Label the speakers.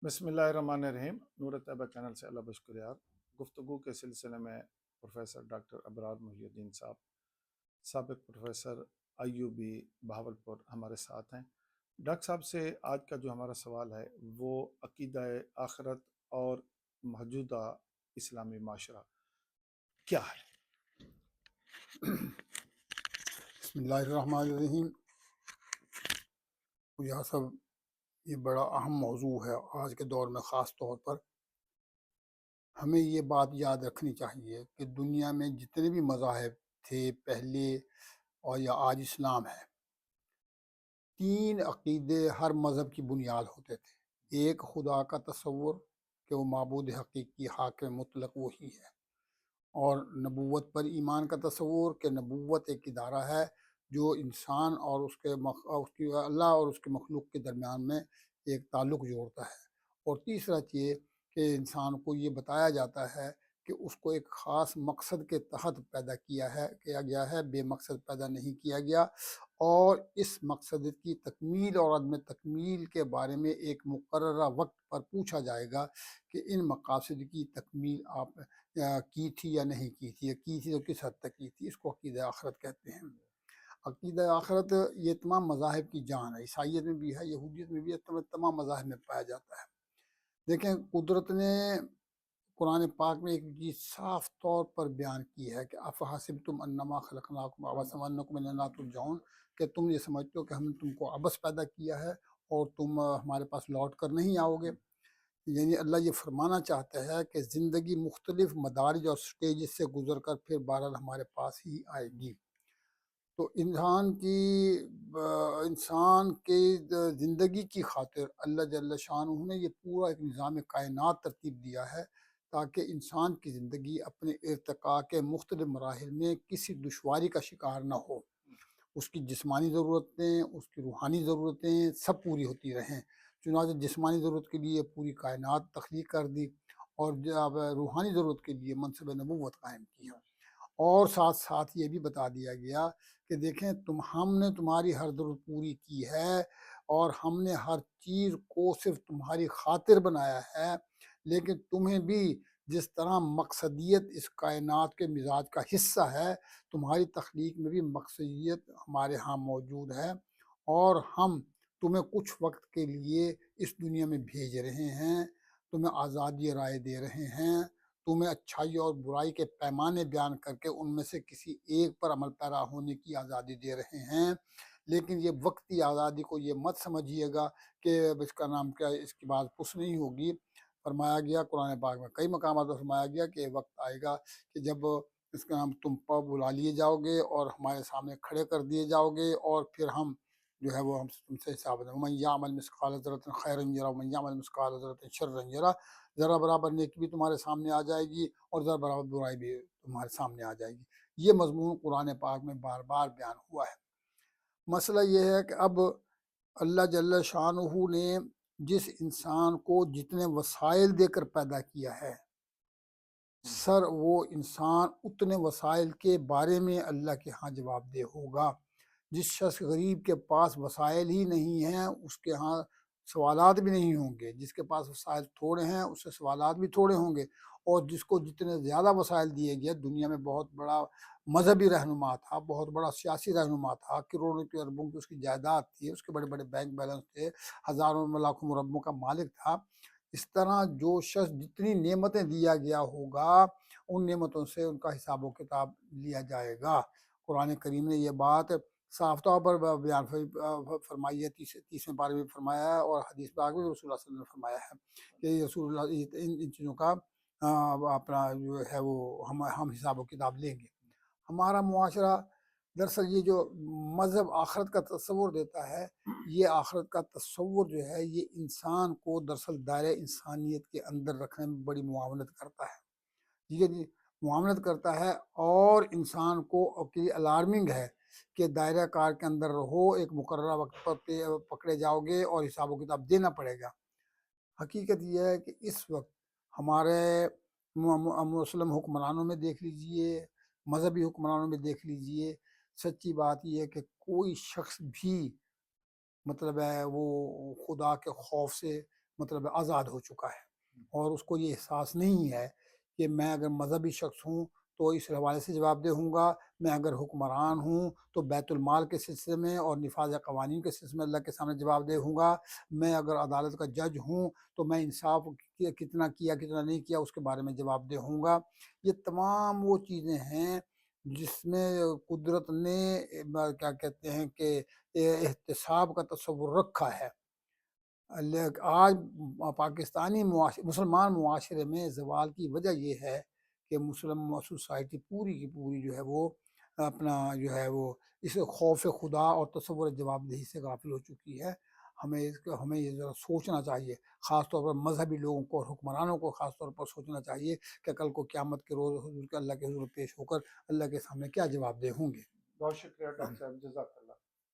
Speaker 1: بسم اللہ الرحمن الرحیم۔ نور طیبہ چینل سے اللہ بشکریار۔ گفتگو کے سلسلے میں پروفیسر ڈاکٹر ابرار محی الدین صاحب، سابق پروفیسر IUB بہاولپور ہمارے ساتھ ہیں۔ ڈاکٹر صاحب سے آج کا جو ہمارا سوال ہے وہ عقیدہ آخرت اور موجودہ اسلامی معاشرہ کیا ہے؟
Speaker 2: بسم اللہ الرحمن الرحیم۔ یہ سب یہ بڑا اہم موضوع ہے آج کے دور میں، خاص طور پر ہمیں یہ بات یاد رکھنی چاہیے کہ دنیا میں جتنے بھی مذاہب تھے پہلے اور یا آج اسلام ہے، 3 عقیدے ہر مذہب کی بنیاد ہوتے تھے۔ ایک، خدا کا تصور کہ وہ معبود حقیقی حاکم مطلق وہی ہے، اور نبوت پر ایمان کا تصور کہ نبوت ایک ادارہ ہے جو انسان اور اس کی اللہ اور اس کے مخلوق کے درمیان میں ایک تعلق جوڑتا ہے۔ اور تیسرا چیز کہ انسان کو یہ بتایا جاتا ہے کہ اس کو ایک خاص مقصد کے تحت پیدا کیا گیا ہے، بے مقصد پیدا نہیں کیا گیا، اور اس مقصد کی تکمیل اور عدم تکمیل کے بارے میں ایک مقررہ وقت پر پوچھا جائے گا کہ ان مقاصد کی تکمیل آپ کی تھی یا نہیں کی تھی، یا کی تھی تو کس حد تک کی تھی۔ اس کو عقیدہ آخرت کہتے ہیں۔ عقیدہ آخرت یہ تمام مذاہب کی جان ہے، عیسائیت میں بھی ہے، یہودیت میں بھی ہے، تمام مذاہب میں پایا جاتا ہے۔ دیکھیں، قدرت نے قرآن پاک میں ایک چیز صاف طور پر بیان کی ہے کہ افحسبتم انما خلقناکم عبثا وانکم الینا ترجعون، کہ تم یہ سمجھتے ہو کہ ہم نے تم کو عبث پیدا کیا ہے اور تم ہمارے پاس لوٹ کر نہیں آؤ گے۔ یعنی اللہ یہ فرمانا چاہتا ہے کہ زندگی مختلف مدارج اور سٹیجز سے گزر کر پھر بہرحال ہمارے پاس ہی آئے گی۔ تو انسان کی زندگی کی خاطر اللہ جل شانہ نے یہ پورا ایک نظام کائنات ترتیب دیا ہے تاکہ انسان کی زندگی اپنے ارتقاء کے مختلف مراحل میں کسی دشواری کا شکار نہ ہو، اس کی جسمانی ضرورتیں، اس کی روحانی ضرورتیں سب پوری ہوتی رہیں۔ چنانچہ جسمانی ضرورت کے لیے پوری کائنات تخلیق کر دی، اور جب روحانی ضرورت کے لیے منصب نبوت قائم کیا، اور ساتھ ساتھ یہ بھی بتا دیا گیا کہ دیکھیں ہم نے تمہاری ہر ضرورت پوری کی ہے، اور ہم نے ہر چیز کو صرف تمہاری خاطر بنایا ہے، لیکن تمہیں بھی جس طرح مقصدیت اس کائنات کے مزاج کا حصہ ہے، تمہاری تخلیق میں بھی مقصدیت ہمارے ہاں موجود ہے، اور ہم تمہیں کچھ وقت کے لیے اس دنیا میں بھیج رہے ہیں، تمہیں آزادی رائے دے رہے ہیں، تمہیں اچھائی اور برائی کے پیمانے بیان کر کے ان میں سے کسی ایک پر عمل پیرا ہونے کی آزادی دے رہے ہیں۔ لیکن یہ وقتی آزادی کو یہ مت سمجھیے گا کہ اس کا نام کیا، اس کی بات پس نہیں ہوگی۔ فرمایا گیا قرآن پاک میں کئی مقامات پر فرمایا گیا کہ وقت آئے گا کہ جب اس کا نام تم پر بلا لیے جاؤ گے اور ہمارے سامنے کھڑے کر دیے جاؤ گے، اور پھر ہم جو ہے وہ ہم تم سے حساب لیں۔ وَمَن يَعْمَلْ مِثْقَالَ ذَرَّةٍ خَيْرًا يَرَهُ وَمَن يَعْمَلْ مِثْقَالَ ذَرَّةٍ شَرًّا يَرَهُ۔ ذرا برابر نیکی بھی تمہارے سامنے آ جائے گی، اور ذرا برابر برائی بھی تمہارے سامنے آ جائے گی۔ یہ مضمون قرآن پاک میں بار بار بیان ہوا ہے۔ مسئلہ یہ ہے کہ اب اللہ جل شانہ نے جس انسان کو جتنے وسائل دے کر پیدا کیا ہے، وہ انسان اتنے وسائل کے بارے میں اللہ کے ہاں جواب دہ ہوگا۔ جس شخص غریب کے پاس وسائل ہی نہیں ہیں، اس کے ہاں سوالات بھی نہیں ہوں گے۔ جس کے پاس وسائل تھوڑے ہیں، اس سے سوالات بھی تھوڑے ہوں گے۔ اور جس کو جتنے زیادہ وسائل دیے گئے، دنیا میں بہت بڑا مذہبی رہنما تھا، بہت بڑا سیاسی رہنما تھا، کروڑوں کی اربوں کی اس کی جائیداد تھی، اس کے بڑے بڑے بینک بیلنس تھے، ہزاروں لاکھوں مربوں کا مالک تھا، اس طرح جو شخص جتنی نعمتیں دیا گیا ہوگا، ان نعمتوں سے ان کا حساب و کتاب لیا جائے گا۔ قرآن کریم نے یہ بات صاف طور پر بیان فرمائی ہے، 30ویں پارے میں فرمایا ہے، اور حدیث پاک میں رسول اللہ صلی اللہ علیہ وسلم نے فرمایا ہے کہ رسول اللہ ان چیزوں کا اپنا جو ہے وہ ہم حساب و کتاب لیں گے۔ ہمارا معاشرہ دراصل یہ جو مذہب آخرت کا تصور دیتا ہے، یہ آخرت کا تصور جو ہے یہ انسان کو دراصل دائرہ انسانیت کے اندر رکھنے میں بڑی معاونت کرتا ہے۔ ٹھیک ہے جی، معاونت کرتا ہے، اور انسان کو کے الارمنگ ہے کہ دائرہ کار کے اندر رہو، ایک مقررہ وقت پر پکڑے جاؤ گے اور حساب و کتاب دینا پڑے گا۔ حقیقت یہ ہے کہ اس وقت ہمارے مسلم حکمرانوں میں دیکھ لیجئے، مذہبی حکمرانوں میں دیکھ لیجئے، سچی بات یہ ہے کہ کوئی شخص بھی مطلب ہے وہ خدا کے خوف سے مطلب آزاد ہو چکا ہے، اور اس کو یہ احساس نہیں ہے کہ میں اگر مذہبی شخص ہوں تو اس حوالے سے جواب دہ ہوں گا، میں اگر حکمران ہوں تو بیت المال کے سلسلے میں اور نفاذ قوانین کے سلسلے میں اللہ کے سامنے جواب دہ ہوں گا، میں اگر عدالت کا جج ہوں تو میں انصاف کتنا کیا کتنا نہیں کیا اس کے بارے میں جواب دہ ہوں گا۔ یہ تمام وہ چیزیں ہیں جس میں قدرت نے کیا کہتے ہیں کہ احتساب کا تصور رکھا ہے۔ آج پاکستانی مسلمان معاشرے میں زوال کی وجہ یہ ہے کہ مسلم سوسائٹی پوری کی پوری جو ہے وہ اپنا جو ہے وہ اس خوف خدا اور تصور جواب دہی سے غافل ہو چکی ہے۔ ہمیں یہ ذرا سوچنا چاہیے، خاص طور پر مذہبی لوگوں کو اور حکمرانوں کو خاص طور پر سوچنا چاہیے کہ کل کو قیامت کے روز حضور کے اللہ کے حضور پیش ہو کر اللہ کے سامنے کیا جواب دہ ہوں گے۔
Speaker 1: بہت شکریہ ڈاکٹر صاحب، جزاک اللہ۔